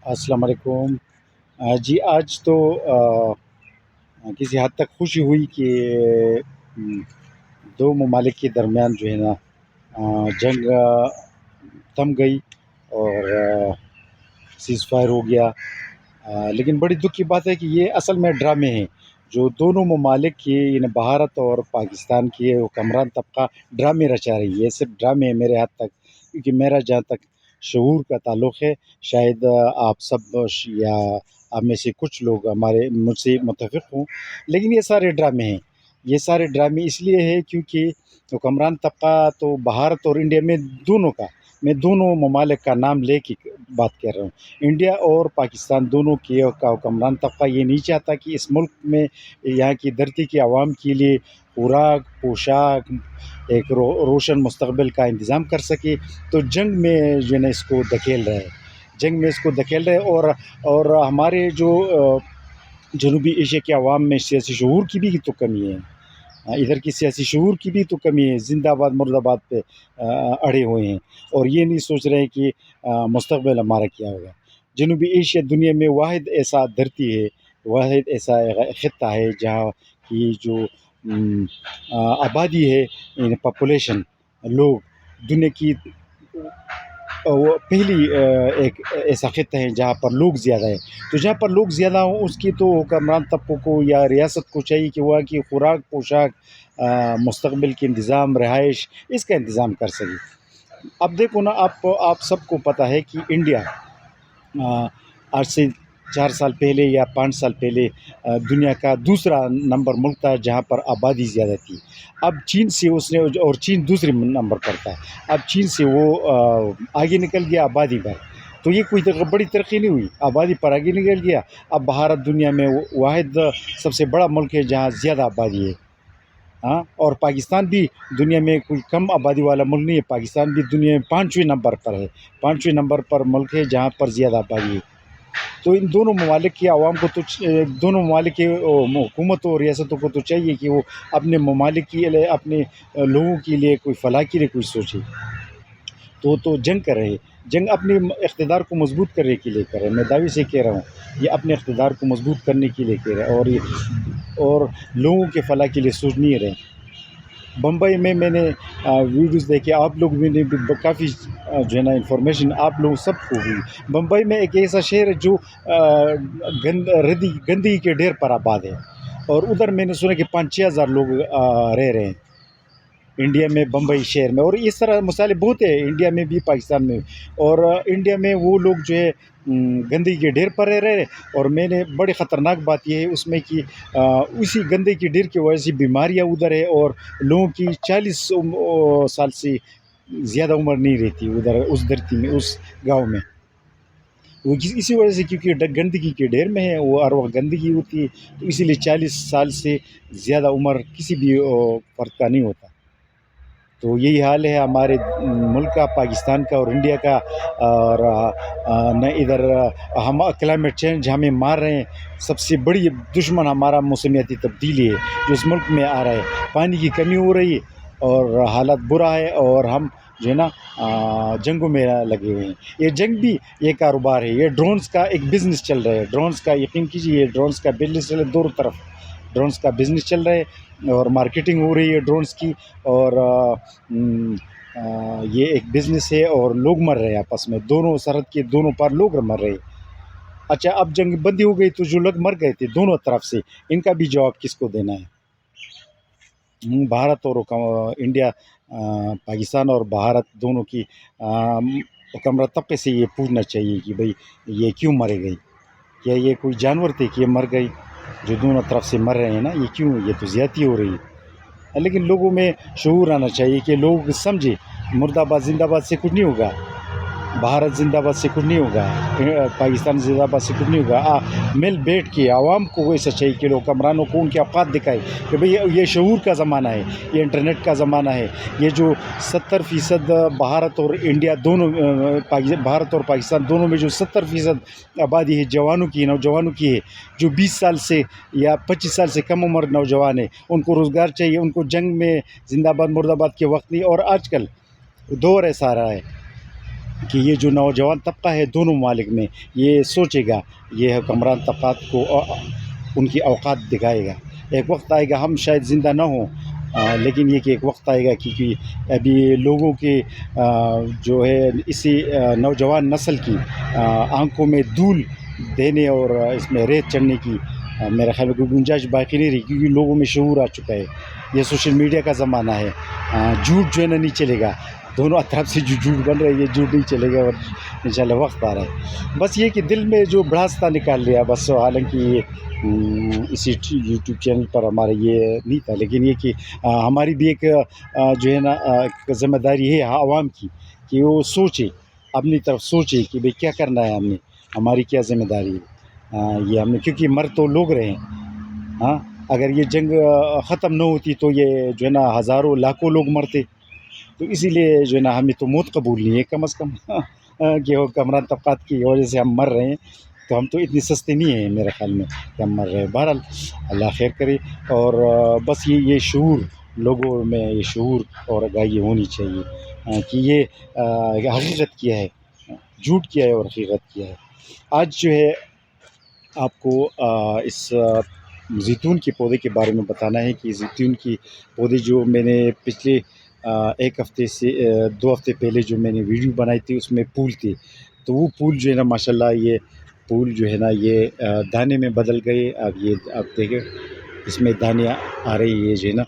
السلام علیکم۔ جی آج تو کسی حد تک خوشی ہوئی کہ م، دو ممالک کے درمیان جو ہے نا جنگ تھم گئی اور سیز فائر ہو گیا۔ لیکن بڑی دکھ کی بات ہے کہ یہ اصل میں ڈرامے ہیں جو دونوں ممالک کی، یعنی بھارت اور پاکستان کی حکمران طبقہ ڈرامے رچا رہی ہے۔ یہ صرف ڈرامے ہیں میرے حد تک، کیونکہ میرا جہاں تک شعور کا تعلق ہے، شاید آپ سب یا آپ میں سے کچھ لوگ مجھ سے متفق ہوں، لیکن یہ سارے ڈرامے ہیں۔ یہ سارے ڈرامے اس لیے ہے کیونکہ حکمران طبقہ تو بھارت اور انڈیا میں دونوں ممالک کا نام لے کے بات کر رہا ہوں۔ انڈیا اور پاکستان دونوں کا حکمران طبقہ یہ نہیں چاہتا کہ اس ملک میں یہاں کی دھرتی کے عوام کے لیے خوراک، پوشاک، ایک روشن مستقبل کا انتظام کر سکے، تو جنگ میں جو ہے نا اس کو دھکیل رہے اور ہمارے جو جنوبی ایشیا کے عوام میں سیاسی شعور کی بھی تو کمی ہے۔ ادھر کی سیاسی شعور کی بھی تو کمی ہے، زندہ باد مرد آباد پہ اڑے ہوئے ہیں اور یہ نہیں سوچ رہے ہیں کہ مستقبل ہمارا کیا ہوگا۔ جنوبی ایشیا دنیا میں واحد ایسا دھرتی ہے، واحد ایسا خطہ ہے جہاں کی جو آبادی ہے، یعنی پاپولیشن، لوگ دنیا کی وہ پہلی ایک ایسا خطہ ہے جہاں پر لوگ زیادہ ہیں۔ تو جہاں پر لوگ زیادہ ہوں اس کی تو حکمران طبقوں کو یا ریاست کو چاہیے کہ وہاں کی خوراک، پوشاک، مستقبل کے انتظام، رہائش، اس کا انتظام کر سکے۔ اب دیکھو نا، آپ سب کو پتہ ہے کہ انڈیا آج سے 4 سال پہلے یا 5 سال پہلے دنیا کا دوسرا نمبر ملک تھا جہاں پر آبادی زیادہ تھی۔ اب چین سے اور چین دوسرے نمبر پر تھا، اب چین سے وہ آگے نکل گیا آبادی پر۔ تو یہ کوئی بڑی ترقی نہیں ہوئی، آبادی پر آگے نکل گیا۔ اب بھارت دنیا میں واحد سب سے بڑا ملک ہے جہاں زیادہ آبادی ہے۔ اور پاکستان بھی دنیا میں کوئی کم آبادی والا ملک نہیں ہے، پاکستان بھی دنیا میں 5ویں نمبر پر ہے، 5ویں نمبر پر ملک ہے جہاں پر زیادہ آبادی ہے۔ تو ان دونوں ممالک کے عوام کو دونوں ممالک کے حکومت اور ریاستوں کو تو چاہیے کہ وہ اپنے ممالک کے لیے، اپنے لوگوں کے لیے، کوئی فلاح کے لیے کوئی سوچے۔ تو جنگ کر رہے، جنگ اپنے اقتدار کو مضبوط کرنے کے لیے کر رہے ہیں۔ میں دعوے سے کہہ رہا ہوں، یہ اپنے اقتدار کو مضبوط کرنے کے لیے کہہ رہے ہیں اور لوگوں کے فلاح کے لیے سوچ نہیں رہے۔ بمبئی میں نے ویڈیوز دیکھے، آپ لوگ بھی نے بھی کافی جو ہے نا انفارمیشن آپ لوگ سب کو ہوئی۔ بمبئی میں ایک ایسا شہر ہے جو گندگی کے ڈھیر پر آباد ہے، اور ادھر میں نے سنا کہ 5-6 ہزار لوگ رہ رہے ہیں انڈیا میں، بمبئی شہر میں۔ اور اس طرح مسئلے بہت ہیں انڈیا میں بھی، پاکستان میں بھی۔ اور انڈیا میں وہ لوگ جو ہے گندگی کے ڈھیر پر رہ رہے ہیں، اور میں نے بڑی خطرناک بات یہ ہے اس میں کہ اسی گندگی کے ڈھیر کی وجہ سے بیماریاں ادھر ہے، اور لوگوں کی 40 سال سے زیادہ عمر نہیں رہتی ادھر، اس دھرتی میں، اس گاؤں میں۔ وہ اسی وجہ سے کیونکہ گندگی کے ڈھیر میں ہے، وہ ہر وقت گندگی ہوتی ہے، تو اسی لیے 40 سال سے زیادہ عمر کسی بھی فرد کا نہیں ہوتا۔ تو یہی حال ہے ہمارے ملک کا، پاکستان کا اور انڈیا کا۔ اور نہ ادھر ہم کلائمیٹ چینج ہمیں مار رہے ہیں، سب سے بڑی دشمن ہمارا موسمیاتی تبدیلی ہے جو اس ملک میں آ رہا ہے۔ پانی کی کمی ہو رہی ہے اور حالات برا ہے، اور ہم جو ہے نا جنگوں میں لگے ہوئے ہیں۔ یہ جنگ بھی یہ کاروبار ہے، یہ ڈرونز کا ایک بزنس چل رہا ہے، ڈرونز کا یقین کیجیے، یہ ڈرونز کا بزنس چل رہا ہے، دونوں طرف ڈرونز کا بزنس چل رہا ہے اور مارکیٹنگ ہو رہی ہے ڈرونز کی، اور یہ ایک بزنس ہے، اور لوگ مر رہے ہیں آپس میں، دونوں سرحد کے دونوں پار لوگ مر رہے ہیں۔ اچھا، اب جنگ بندی ہو گئی تو جو لوگ مر گئے تھے دونوں طرف سے، ان کا بھی جواب کس کو دینا ہے؟ بھارت اور انڈیا، پاکستان اور بھارت دونوں کی حکمران طبقے سے یہ پوچھنا چاہیے کہ بھئی یہ کیوں مرے گئی؟ کیا یہ کوئی جانور تھے کہ یہ مر گئی؟ جو دونوں طرف سے مر رہے ہیں نا، یہ کیوں؟ یہ تو زیادتی ہو رہی ہے۔ لیکن لوگوں میں شعور آنا چاہیے کہ لوگ سمجھے مرد آباد زندہ باد سے کچھ نہیں ہوگا، بھارت زندہ باد سے کچھ نہیں ہوگا، پاکستان زندہ باد سے کچھ نہیں ہوگا۔ مل بیٹھ کے عوام کو ایسا چاہیے کہ لوگ حکمرانوں کو ان کے اوقات دکھائے کہ بھئی یہ شعور کا زمانہ ہے، یہ انٹرنیٹ کا زمانہ ہے۔ یہ جو 70% بھارت اور انڈیا دونوں، بھارت اور پاکستان دونوں میں جو 70% آبادی ہے جوانوں کی، نوجوانوں کی ہے، جو 20 سال سے یا 25 سال سے کم عمر نوجوان ہیں، ان کو روزگار چاہیے، ان کو جنگ میں زندہ باد مرد آباد کے وقت نہیں۔ اور آج کل دور ایسا آ رہا ہے کہ یہ جو نوجوان طبقہ ہے دونوں ممالک میں یہ سوچے گا، یہ حکمران طبقات کو ان کی اوقات دکھائے گا۔ ایک وقت آئے گا ہم شاید زندہ نہ ہوں، لیکن یہ کہ ایک وقت آئے گا کیونکہ ابھی لوگوں کے جو ہے اسی نوجوان نسل کی آنکھوں میں دھول دینے اور اس میں ریت چڑھنے کی میرے خیال میں کوئی گنجائش باقی نہیں رہی، کیونکہ لوگوں میں شعور آ چکا ہے۔ یہ سوشل میڈیا کا زمانہ ہے، جھوٹ جو ہے نا نہیں چلے گا، دونوں اطراف سے جو جھوٹ بن رہا ہے یہ جھوٹ نہیں چلے گا، اور انشاءاللہ وقت آ رہا ہے۔ بس یہ کہ دل میں جو بڑھاس تھا نکال لیا بس، حالانکہ یہ اسی یوٹیوب چینل پر ہمارا یہ نہیں تھا، لیکن یہ کہ ہماری بھی ایک جو ہے نا ایک ذمہ داری ہے عوام کی کہ وہ سوچے، اپنی طرف سوچے کہ بھئی کیا کرنا ہے، ہم نے ہماری کیا ذمہ داری ہے۔ یہ ہم نے کیونکہ مر تو لوگ رہے ہیں، ہاں اگر یہ جنگ ختم نہ ہوتی تو یہ جو ہے نا ہزاروں لاکھوں لوگ مرتے، تو اسی لیے جو ہے نا ہمیں تو موت قبول نہیں ہے کم از کم، کہ حکمران طبقات کی وجہ سے ہم مر رہے ہیں، تو ہم تو اتنے سستے نہیں ہیں میرے خیال میں کہ ہم مر رہے ہیں۔ بہرحال اللہ خیر کرے، اور بس یہ شعور لوگوں میں، یہ شعور اور آگاہی ہونی چاہیے کہ یہ حقیقت کیا ہے، جھوٹ کیا ہے اور حقیقت کیا ہے۔ آج جو ہے آپ کو اس زیتون کے پودے کے بارے میں بتانا ہے کہ زیتون کی پودے جو میں نے پچھلے ایک ہفتے سے 2 ہفتے پہلے جو میں نے ویڈیو بنائی تھی اس میں پھول تھے، تو وہ پھول جو ہے نا ماشاءاللہ یہ پھول جو ہے نا یہ دانے میں بدل گئے۔ اب یہ آپ دیکھیں اس میں دانے آ رہے ہیں، یہ جو ہے نا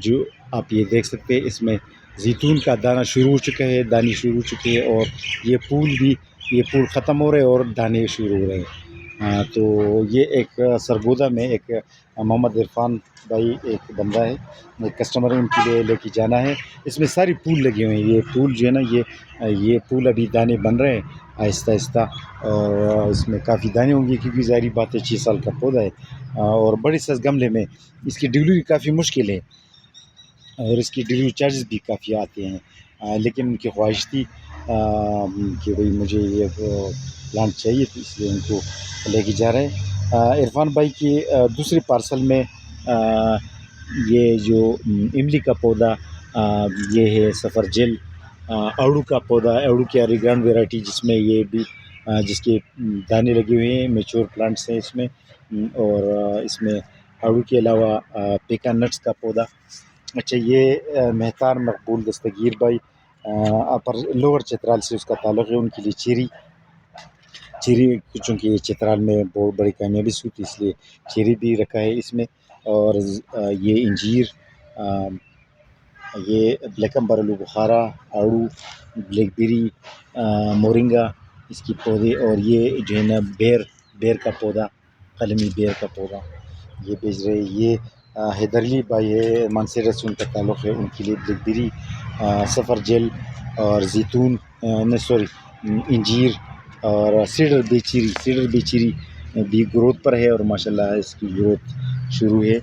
جو آپ یہ دیکھ سکتے ہیں اس میں زیتون کا دانہ شروع ہو چکا ہے، دانے شروع ہو چکے ہیں، اور یہ پھول ختم ہو رہے ہیں اور دانے شروع ہو رہے ہیں۔ تو یہ ایک سرگودا میں ایک محمد عرفان بھائی ایک بندہ ہے، ایک کسٹمر ان کے لیے لے کے جانا ہے۔ اس میں ساری پھول لگے ہوئے ہیں، یہ پھول جو ہے نا یہ پھول ابھی دانے بن رہے ہیں آہستہ آہستہ، اور اس میں کافی دانے ہوں گے کیونکہ ظاہری بات ہے 6 سال کا پودا ہے، اور بڑے سائز گملے میں اس کی ڈلیوری کافی مشکل ہے، اور اس کی ڈلیوری چارجز بھی کافی آتے ہیں، لیکن ان کی خواہش تھی کہ بھئی مجھے یہ پلانٹ چاہیے، تو اس لیے ان کو لے کے جا رہے ہیں۔ عرفان بھائی کی دوسرے پارسل میں یہ جو املی کا پودا، یہ ہے سفر جل، اڑو کا پودا، اڑو کی اریگان ویرائٹی جس میں یہ بھی جس کے دانے لگے ہوئے ہیں، میچور پلانٹس ہیں اس میں، اور اس میں اڑو کے علاوہ پیکان نٹس کا پودا۔ اچھا یہ مہتار مقبول دستگیر بھائی اپر لوور چترال سے اس کا تعلق ہے، ان کے لیے چیری چونکہ یہ چترال میں بہت بڑی کامیابی سے ہوتی ہے اس لیے چیری بھی رکھا ہے اس میں، اور یہ انجیر، یہ بلیک امبر آلو بخارا، آڑو، بلیک بیری، مورنگا اس کی پودے، اور یہ جو ہے نا بیر کا پودا، قلمی بیر کا پودا یہ بیچ رہے۔ یہ حیدرعلی بھائی ہے مانسیرت سے ان کا تعلق ہے، ان کے لیے بلیک بیری، سفر جیل اور زیتون، انجیر اور سیڈر بے چیری بھی گروتھ پر ہے، اور ماشاءاللہ اس کی گروتھ شروع ہے۔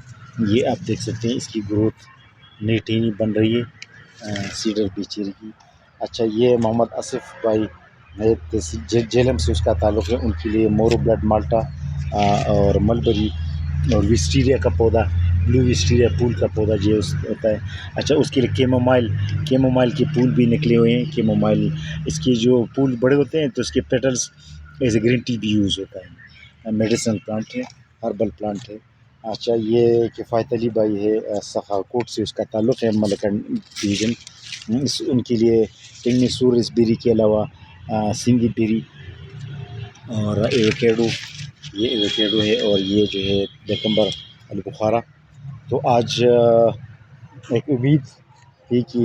یہ آپ دیکھ سکتے ہیں اس کی گروتھ نئی ٹہنی بن رہی ہے سیڈر بے چیری کی۔ اچھا یہ محمد آصف بھائی جیلم سے اس کا تعلق ہے، ان کے لیے مورو بلڈ مالٹا اور ملبری اور وسٹیریا کا پودا، بلو وسٹیریا پھول کا پودا جو ہوتا ہے۔ اچھا اس کے لیے کیمومائل کے پھول بھی نکلے ہوئے ہیں۔ کیمومائل اس کے جو پھول بڑے ہوتے ہیں تو اس کے petals as a green tea بھی یوز ہوتا ہے، میڈیسنل پلانٹ ہے، ہربل پلانٹ ہے۔ اچھا یہ کفایت علی بھائی ہے سخاوت سے اس کا تعلق ہے، ملکن ڈویژن، ان کے لیے کنگنی سور اس بیری کے علاوہ سنگی بیری اور ایوکیڈو، یہ ایوکیڈو ہے، اور یہ جو ہے بیکمبر البخارا۔ تو آج ایک امید تھی کہ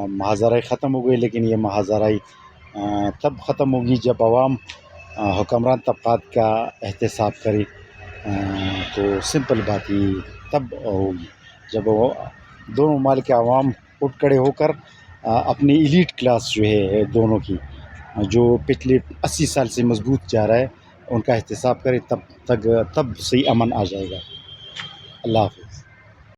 مہاجرائی ختم ہو گئی، لیکن یہ مہاجرائی تب ختم ہوگی جب عوام حکمران طبقات کا احتساب کرے، تو سمپل بات ہی تب ہوگی جب وہ دونوں ممالک کے عوام اٹھ کھڑے ہو کر اپنی ایلیٹ کلاس جو ہے دونوں کی جو پچھلے 80 سال سے مضبوط جا رہا ہے ان کا احتساب کرے، تب صحیح امن آ جائے گا۔ اللہ حافظ۔